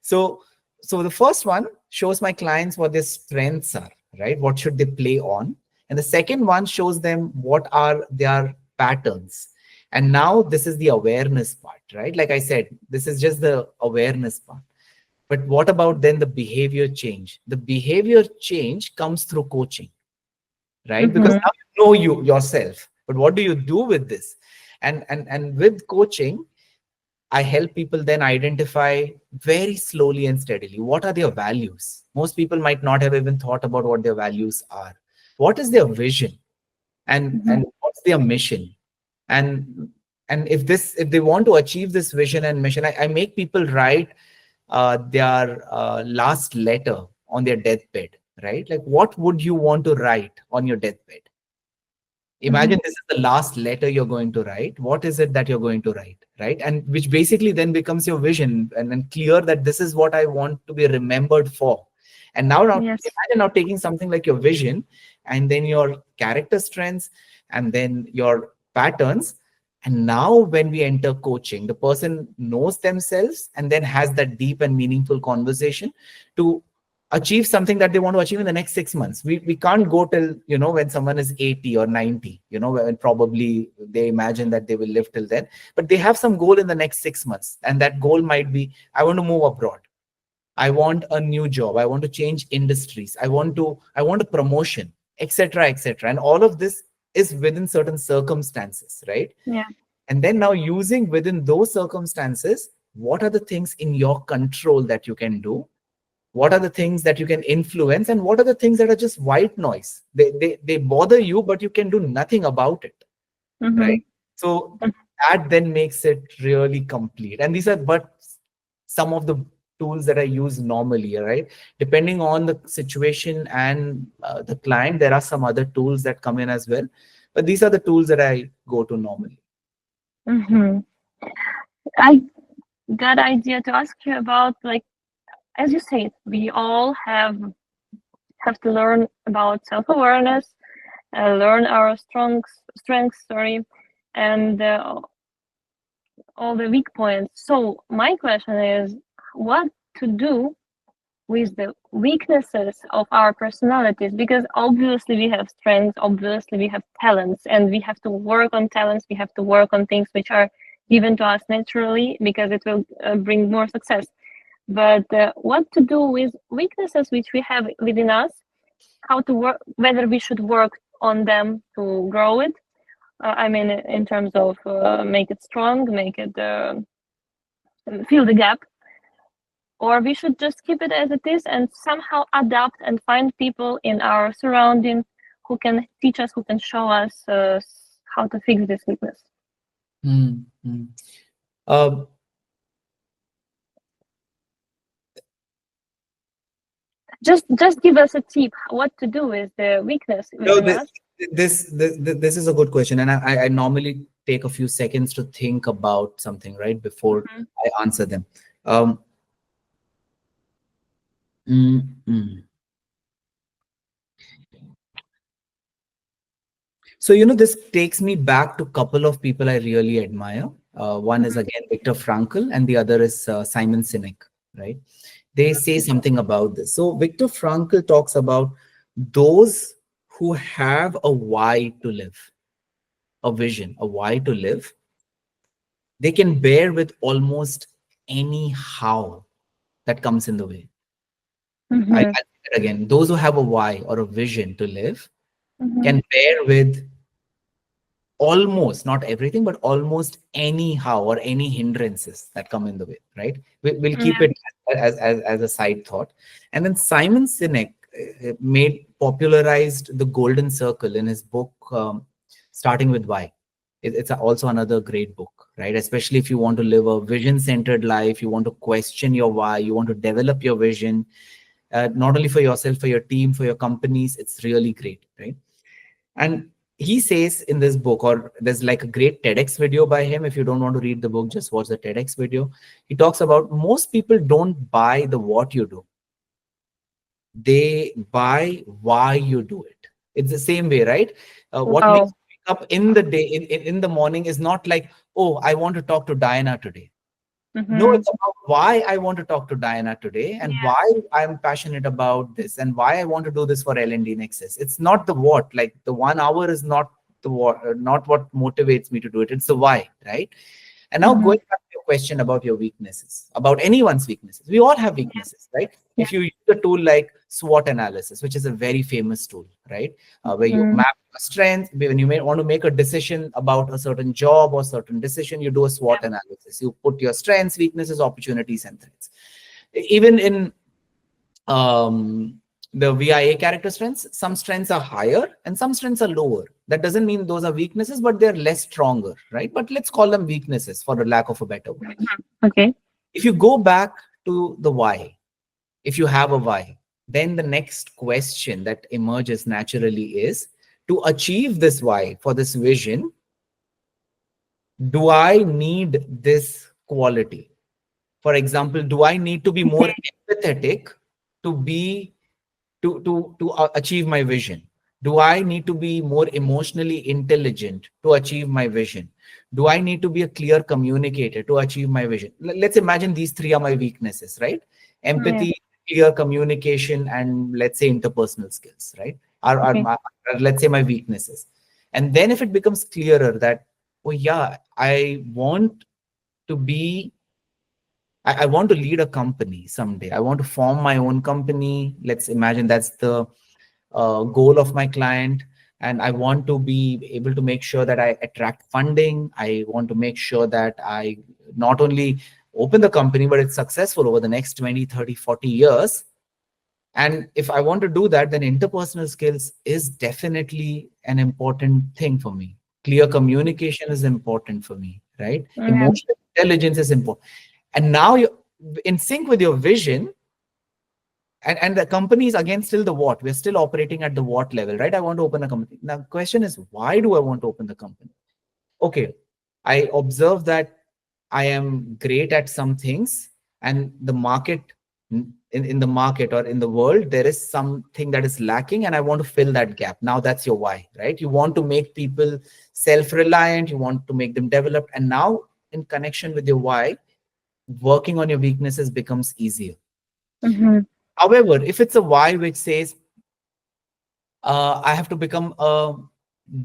Speaker 2: So, so the first one shows my clients what their strengths are, right? What should they play on? And the second one shows them what are their patterns. And now this is the awareness part, right? Like I said, this is just the awareness part. But what about then the behavior change? The behavior change comes through coaching, right? Because
Speaker 1: Mm-hmm.
Speaker 2: now you know you yourself. but what do you do with this? And with coaching, I help people then identify very slowly and steadily what are their values. Most people might not have even thought about what their values are. What is their vision, and what's their mission? And if they want to achieve this vision and mission, I make people write their last letter on their deathbed, right? Like, what would you want to write on your deathbed? Imagine this is the last letter you're going to write. What is it that you're going to write, right? And which basically then becomes your vision, and then clear that this is what I want to be remembered for. And now
Speaker 1: Yes.
Speaker 2: imagine now taking something like your vision, and then your character strengths, and then your patterns. And now when we enter coaching, the person knows themselves and then has that deep and meaningful conversation to achieve something that they want to achieve in the next 6 months. We can't go till, when someone is 80 or 90, when probably they imagine that they will live till then, but they have some goal in the next 6 months. And that goal might be, I want to move abroad. I want a new job. I want to change industries. I want a promotion, etc., etc. And all of this is within certain circumstances, right?
Speaker 1: Yeah.
Speaker 2: And then now using within those circumstances, what are the things in your control that you can do? What are the things that you can influence, and what are the things that are just white noise? They bother you, but you can do nothing about it, right? So that then makes it really complete. And these are but some of the tools that I use normally, right? Depending on the situation and the client, there are some other tools that come in as well. But these are the tools that I go to normally.
Speaker 1: I got idea to ask you about, like, as you said, we all have to learn about self-awareness, learn our strengths, and all the weak points. So my question is, what to do with the weaknesses of our personalities? Because obviously we have strengths, obviously we have talents, and we have to work on talents. We have to work on things which are given to us naturally, because it will bring more success. But what to do with weaknesses which we have within us, how to work, whether we should work on them to grow it. I mean, in terms of make it strong, make it fill the gap, or we should just keep it as it is and somehow adapt and find people in our surrounding who can teach us, who can show us how to fix this weakness. Just give us a tip what to do with the weakness within us.
Speaker 2: This is a good question, and I normally take a few seconds to think about something, right, before I answer them. So, this takes me back to a couple of people I really admire. One is, again, Viktor Frankl, and the other is Simon Sinek, right? They say something about this. So Viktor Frankl talks about those who have a why to live, a vision, a why to live. They can bear with almost any how that comes in the way. Again, those who have a why or a vision to live can bear with almost, not everything, but almost any how or any hindrances that come in the way, right? We'll keep it as a side thought. And then Simon Sinek popularized the golden circle in his book, Starting with Why. It's also another great book, right? Especially if you want to live a vision-centered life, you want to question your why, you want to develop your vision, not only for yourself, for your team, for your companies. It's really great, right? And he says in this book, or there's like a great TEDx video by him. If you don't want to read the book, just watch the TEDx video. He talks about most people don't buy the what you do. They buy why you do it. It's the same way, right? What makes you wake up in the day, in the morning, is not like, oh, I want to talk to Diana today. No, it's about why I want to talk to Diana today, and why I'm passionate about this, and why I want to do this for L&D Nexus. It's not the what. Like, the 1 hour is not the what, not what motivates me to do it. It's the why, right? And now going back to your question about your weaknesses, about anyone's weaknesses, we all have weaknesses, right?
Speaker 1: Yeah.
Speaker 2: If you use a tool like SWOT analysis, which is a very famous tool, right? Where you map your strengths, when you may want to make a decision about a certain job or certain decision, you do a SWOT analysis. You put your strengths, weaknesses, opportunities, and threats. Even in the VIA character strengths, some strengths are higher and some strengths are lower. That doesn't mean those are weaknesses, but they're less stronger, right? But let's call them weaknesses for the lack of a better word.
Speaker 1: Okay.
Speaker 2: If you go back to the why, if you have a why, then the next question that emerges naturally is, to achieve this why, for this vision, do I need this quality? For example, do I need to be more empathetic to be to achieve my vision? Do I need to be more emotionally intelligent to achieve my vision? Do I need to be a clear communicator to achieve my vision? Let's imagine these three are my weaknesses, right? Empathy, clear communication, and let's say interpersonal skills, right? Let's say my weaknesses. And then if it becomes clearer that, oh yeah, I want to be I want to lead a company someday. I want to form my own company. Let's imagine that's the goal of my client. And I want to be able to make sure that I attract funding. I want to make sure that I not only open the company, but it's successful over the next 20, 30, 40 years. And if I want to do that, then interpersonal skills is definitely an important thing for me. Clear communication is important for me, right? Emotional intelligence is important. And now you're in sync with your vision, and the company is again still the what. We're still operating at the what level, right? I want to open a company. Now the question is, why do I want to open the company? Okay, I observe that I am great at some things, and the market, in the market or in the world, there is something that is lacking, and I want to fill that gap. Now that's your why, right? You want to make people self-reliant, you want to make them developed, and now in connection with your why, working on your weaknesses becomes easier. However, if it's a why which says, I have to become a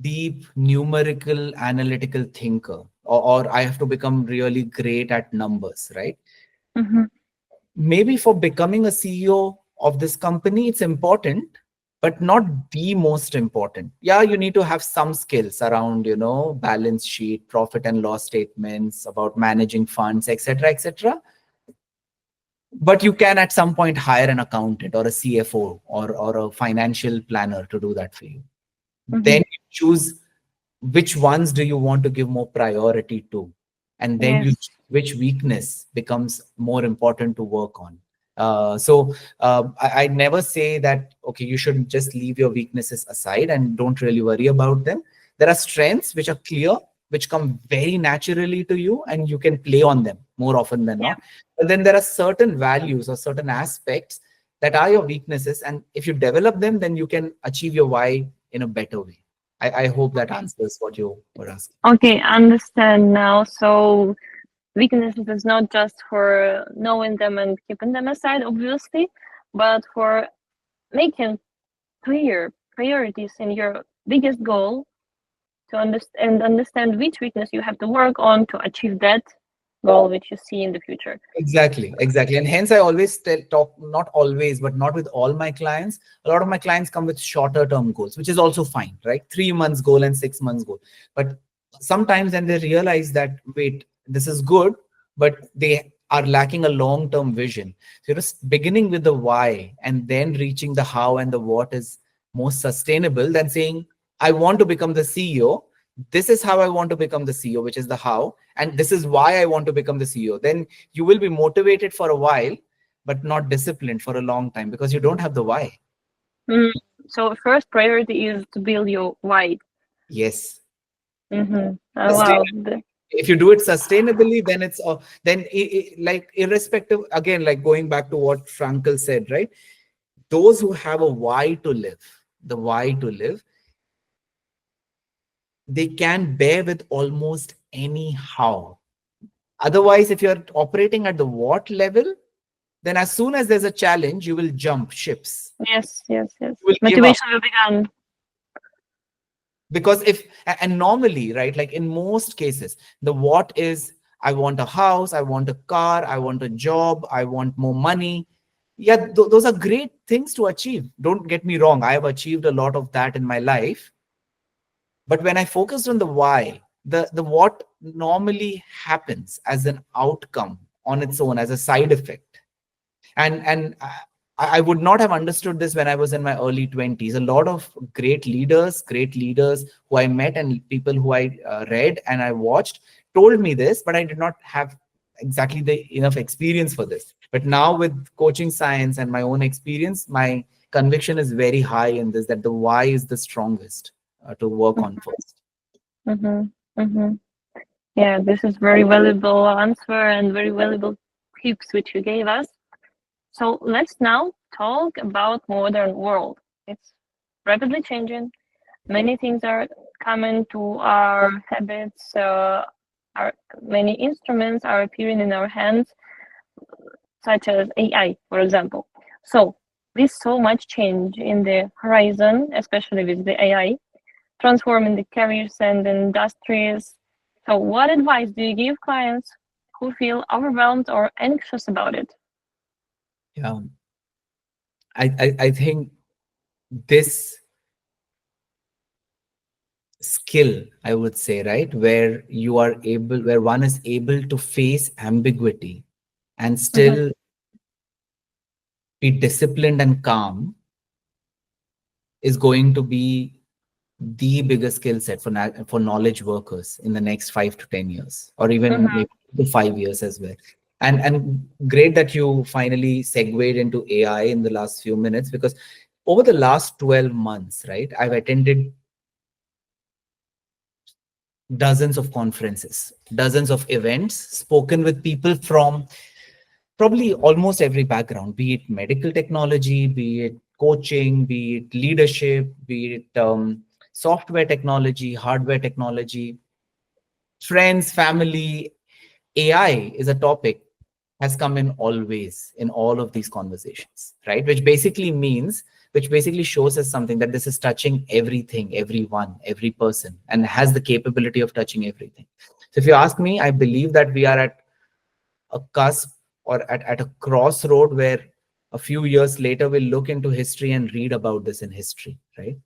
Speaker 2: deep numerical analytical thinker, or I have to become really great at numbers, right? Maybe for becoming a CEO of this company, it's important, but not the most important. Yeah, you need to have some skills around, balance sheet, profit and loss statements, about managing funds, etc., etc. But you can at some point hire an accountant or a CFO or a financial planner to do that for you. Then you choose which ones do you want to give more priority to, and then you choose which weakness becomes more important to work on. I never say that, okay, you should just leave your weaknesses aside and don't really worry about them. There are strengths which are clear, which come very naturally to you, and you can play on them more often than not. But then there are certain values or certain aspects that are your weaknesses, and if you develop them, then you can achieve your why in a better way. I hope that answers what you were asking.
Speaker 1: Okay, understand now. So weaknesses is not just for knowing them and keeping them aside, obviously, but for making clear priorities in your biggest goal to understand which weakness you have to work on to achieve that goal which you see in the future.
Speaker 2: Exactly. And hence I always talk, not always, but not with all my clients. A lot of my clients come with shorter term goals, which is also fine, right? 3 months goal and 6 months goal. But sometimes then they realize that, wait, this is good, but they are lacking a long-term vision. So just beginning with the why and then reaching the how and the what is most sustainable than saying, I want to become the CEO. This is how I want to become the CEO, which is the how, and this is why I want to become the CEO. Then you will be motivated for a while, but not disciplined for a long time because you don't have the why.
Speaker 1: So first priority is to build your why.
Speaker 2: Yes.
Speaker 1: Oh, wow.
Speaker 2: If you do it sustainably, then it's like irrespective, again, like going back to what Frankl said, right? Those who have a why to live, the why to live, they can bear with almost any how. Otherwise, if you're operating at the what level, then as soon as there's a challenge, you will jump ships.
Speaker 1: Yes.
Speaker 2: You will
Speaker 1: Motivation will be gone.
Speaker 2: Because and normally, right, like in most cases, the what is, I want a house, I want a car, I want a job, I want more money. Yeah, those are great things to achieve. Don't get me wrong, I have achieved a lot of that in my life. But when I focused on the why, the what normally happens as an outcome on its own, as a side effect, and I would not have understood this when I was in my early 20s. A lot of great leaders who I met and people who I read and I watched told me this, but I did not have exactly the enough experience for this. But now with coaching science and my own experience, my conviction is very high in this, that the why is the strongest to work on first.
Speaker 1: Mm-hmm. Mm-hmm. Yeah, this is very valuable answer and very valuable tips which you gave us. So let's now talk about modern world. It's rapidly changing. Many things are coming to our habits. Our many instruments are appearing in our hands, such as AI, for example. So with so much change in the horizon, especially with the AI, transforming the careers and industries. So what advice do you give clients who feel overwhelmed or anxious about it?
Speaker 2: Yeah, I think this skill, I would say, right, where you are able, where one is able to face ambiguity and
Speaker 1: Mm-hmm.
Speaker 2: still be disciplined and calm, is going to be the biggest skill set for for knowledge workers in the next 5 to 10 years, or even
Speaker 1: Mm-hmm.
Speaker 2: maybe 5 years as well. And great that you finally segued into AI in the last few minutes, because over the last 12 months, right, I've attended dozens of conferences, dozens of events, spoken with people from probably almost every background, be it medical technology, be it coaching, be it leadership, be it software technology, hardware technology, friends, family. AI is a topic has come in always in all of these conversations, right? Which basically shows us something, that this is touching everything, everyone, every person, and has the capability of touching everything. So if you ask me, I believe that we are at a cusp, or at a crossroad, where a few years later we'll look into history and read about this in history, right?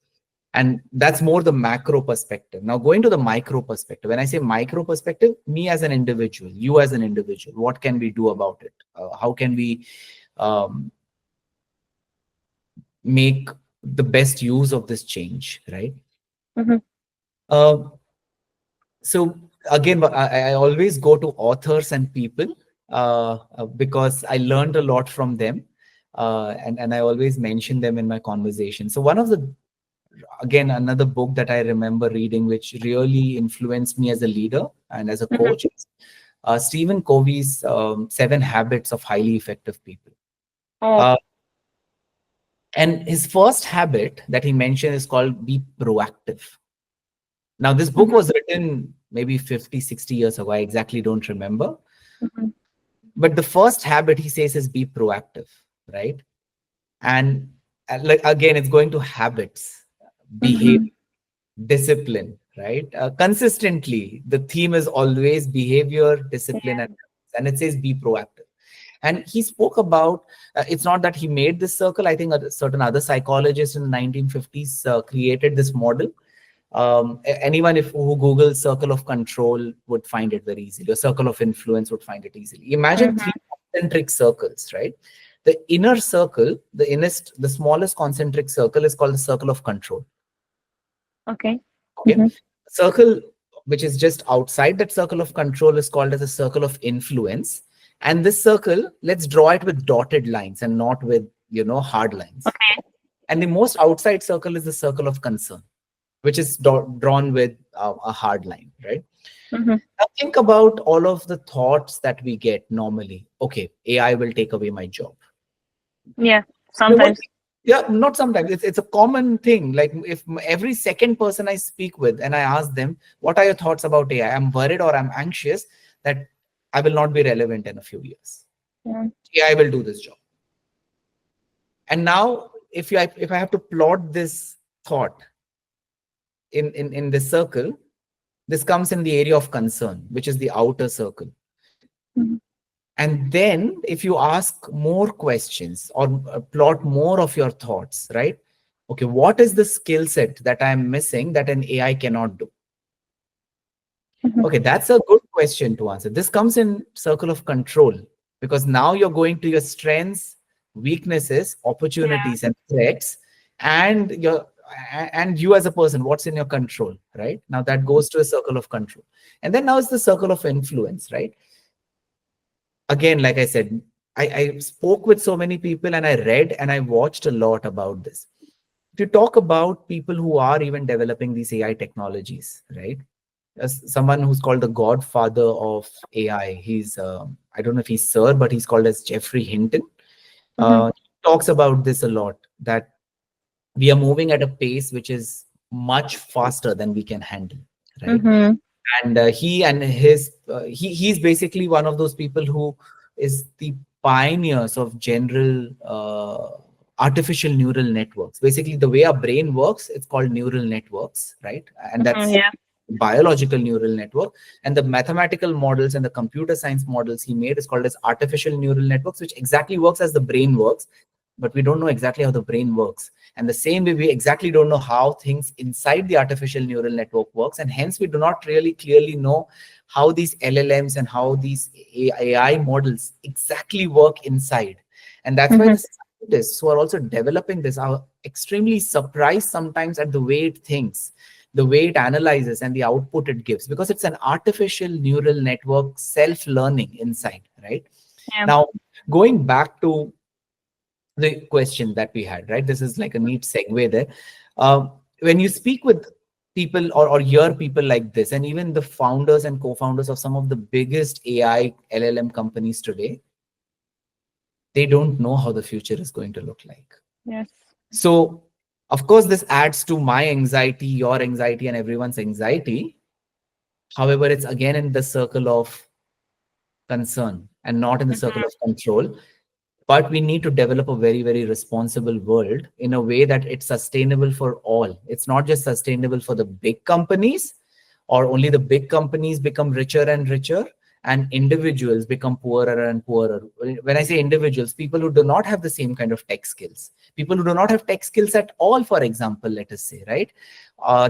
Speaker 2: And that's more the macro perspective. Now, going to the micro perspective, when I say micro perspective, me as an individual, you as an individual, what can we do about it? How can we um, make the best use of this change, right?
Speaker 1: Mm-hmm.
Speaker 2: uh, so again, I always go to authors and people, because I learned a lot from them, and I always mention them in my conversation. So one of the, again, another book that I remember reading, which really influenced me as a leader and as a
Speaker 1: Mm-hmm.
Speaker 2: coach, is Stephen Covey's 7 Habits of Highly Effective People.
Speaker 1: Oh.
Speaker 2: Uh, and his first habit that he mentioned is called be proactive. Now, this book
Speaker 1: Mm-hmm.
Speaker 2: was written maybe 50, 60 years ago. I exactly don't remember.
Speaker 1: Mm-hmm.
Speaker 2: But the first habit he says is be proactive, right? And like, again, it's going to habits, behavior,
Speaker 1: Mm-hmm.
Speaker 2: discipline, right? Consistently, the theme is always behavior, discipline,
Speaker 1: Yeah.
Speaker 2: and it says be proactive. And he spoke about, it's not that he made this circle. I think a certain other psychologists in the 1950s created this model. Anyone who Googles circle of control would find it very easily. A circle of influence would find it easily. Imagine
Speaker 1: Mm-hmm.
Speaker 2: 3 concentric circles, right? The inner circle, the smallest concentric circle, is called the circle of control.
Speaker 1: Okay.
Speaker 2: Okay.
Speaker 1: Mm-hmm.
Speaker 2: Circle which is just outside that circle of control is called as a circle of influence. And this circle, let's draw it with dotted lines and not with, hard lines.
Speaker 1: Okay.
Speaker 2: And the most outside circle is the circle of concern, which is drawn with a hard line, right?
Speaker 1: Mm-hmm.
Speaker 2: Now think about all of the thoughts that we get normally. Okay, AI will take away my job.
Speaker 1: Yeah.
Speaker 2: You know what?
Speaker 1: Sometimes.
Speaker 2: Yeah, not sometimes. It's a common thing. Like, if every second person I speak with and I ask them, what are your thoughts about AI? I'm worried or I'm anxious that I will not be relevant in a few years.
Speaker 1: Yeah.
Speaker 2: AI will do this job. And now, if I have to plot this thought in this circle, this comes in the area of concern, which is the outer circle.
Speaker 1: Mhm.
Speaker 2: And then if you ask more questions or plot more of your thoughts, right? Okay, what is the skill set that I'm missing that an AI cannot do?
Speaker 1: Mhm.
Speaker 2: Okay, that's a good question to answer. This comes in circle of control because now you're going to your strengths, weaknesses,
Speaker 1: Yeah.
Speaker 2: opportunities, and threats, and and you as a person, what's in your control, right? Now that goes to a circle of control. And then now it's the circle of influence, right? Again, like I said, I spoke with so many people and I read and I watched a lot about this. To talk about people who are even developing these AI technologies, right? As someone who's called the godfather of AI, I don't know if he's Sir, but he's called as Jeffrey Hinton.
Speaker 1: Mhm.
Speaker 2: He talks about this a lot that we are moving at a pace which is much faster than we can handle, right?
Speaker 1: Mhm.
Speaker 2: And he and his he's basically one of those people who is the pioneers of general artificial neural networks. Basically the way our brain works, it's called neural networks, right? And
Speaker 1: Mhm.
Speaker 2: that's
Speaker 1: Yeah.
Speaker 2: biological neural network, and the mathematical models and the computer science models he made is called as artificial neural networks, which exactly works as the brain works, but we don't know exactly how the brain works. And the same way, we exactly don't know how things inside the artificial neural network works. And hence, we do not really clearly know how these LLMs and how these AI models exactly work inside. And that's why
Speaker 1: Mhm.
Speaker 2: the scientists who are also developing this are extremely surprised sometimes at the way it thinks, the way it analyzes, and the output it gives, because it's an artificial neural network self-learning inside, right?
Speaker 1: Yeah.
Speaker 2: Now, going back to the question that we had, right? This is like a neat segue there. When you speak with people or hear people like this, and even the founders and co-founders of some of the biggest AI LLM companies today, they don't know how the future is going to look like.
Speaker 1: Yes.
Speaker 2: So, of course, this adds to my anxiety, your anxiety, and everyone's anxiety. However, it's again in the circle of concern and not in the circle
Speaker 1: Mhm.
Speaker 2: of control. But we need to develop a very, very responsible world in a way that it's sustainable for all. It's not just sustainable for the big companies, or only the big companies become richer and richer and individuals become poorer and poorer. When I say individuals, people who do not have the same kind of tech skills, people who do not have tech skills at all, for example, let us say, right?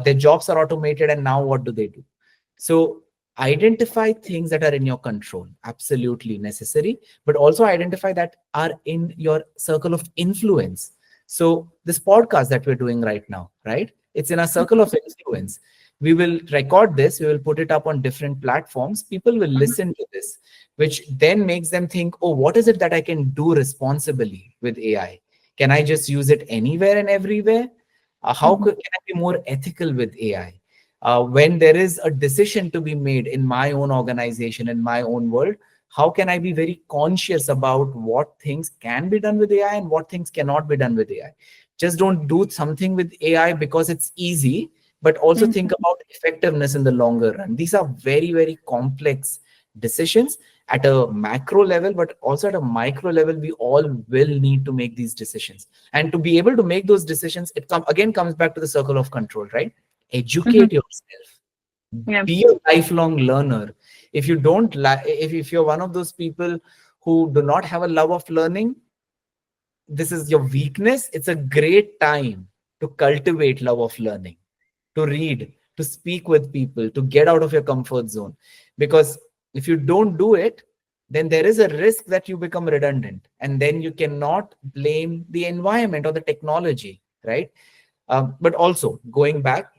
Speaker 2: Their jobs are automated, and now what do? So identify things that are in your control, absolutely necessary, but also identify that are in your circle of influence. So this podcast that we're doing right now, right? It's in a circle of influence. We will record this, we will put it up on different platforms. People will
Speaker 1: Mhm.
Speaker 2: listen to this, which then makes them think, oh, what is it that I can do responsibly with AI? Can I just use it anywhere and everywhere?
Speaker 1: Mhm.
Speaker 2: Can I be more ethical with AI? When there is a decision to be made in my own organization, in my own world, how can I be very conscious about what things can be done with AI and what things cannot be done with AI? Just don't do something with AI because it's easy, but also think
Speaker 1: Mhm.
Speaker 2: about effectiveness in the longer run. These are very, very complex decisions at a macro level, but also at a micro level. We all will need to make these decisions. And to be able to make those decisions, again comes back to the circle of control, right?
Speaker 1: Mhm.
Speaker 2: Educate yourself,
Speaker 1: Yeah.
Speaker 2: be a lifelong learner. If you don't if you're one of those people who do not have a love of learning, this is your weakness. It's a great time to cultivate love of learning, to read, to speak with people, to get out of your comfort zone. Because if you don't do it, then there is a risk that you become redundant, and then you cannot blame the environment or the technology, right? But also going back,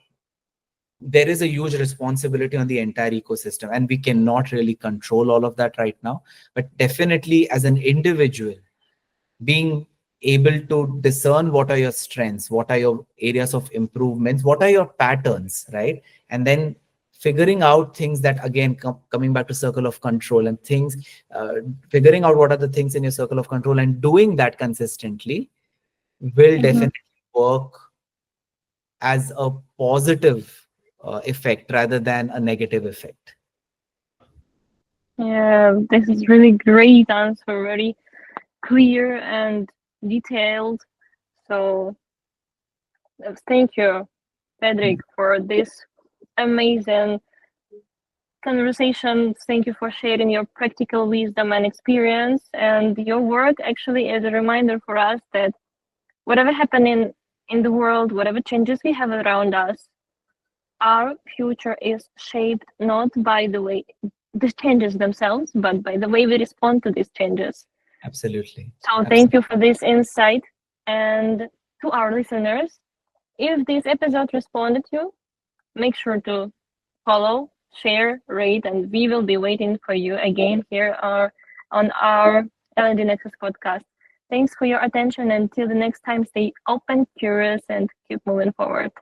Speaker 2: there is a huge responsibility on the entire ecosystem, and we cannot really control all of that right now. But definitely, as an individual, being able to discern what are your strengths, what are your areas of improvements, what are your patterns, right? And then figuring out things that, again, coming back to circle of control and things, figuring out what are the things in your circle of control and doing that consistently will
Speaker 1: Mhm.
Speaker 2: definitely work as a positive effect rather than a negative effect.
Speaker 1: Yeah. This is really great answer. Very clear and detailed. So thank you, Fedrick, for this amazing conversation. Thank you for sharing your practical wisdom and experience. And your work actually is a reminder for us that whatever happening in the world, whatever changes we have around us, our future is shaped not by the way the changes themselves, but by the way we respond to these changes.
Speaker 2: Absolutely.
Speaker 1: So thank you for this insight. And to our listeners, if this episode responded to you, make sure to follow, share, rate, and we will be waiting for you again here on our L&D Nexus podcast. Thanks for your attention. Until the next time, stay open, curious, and keep moving forward.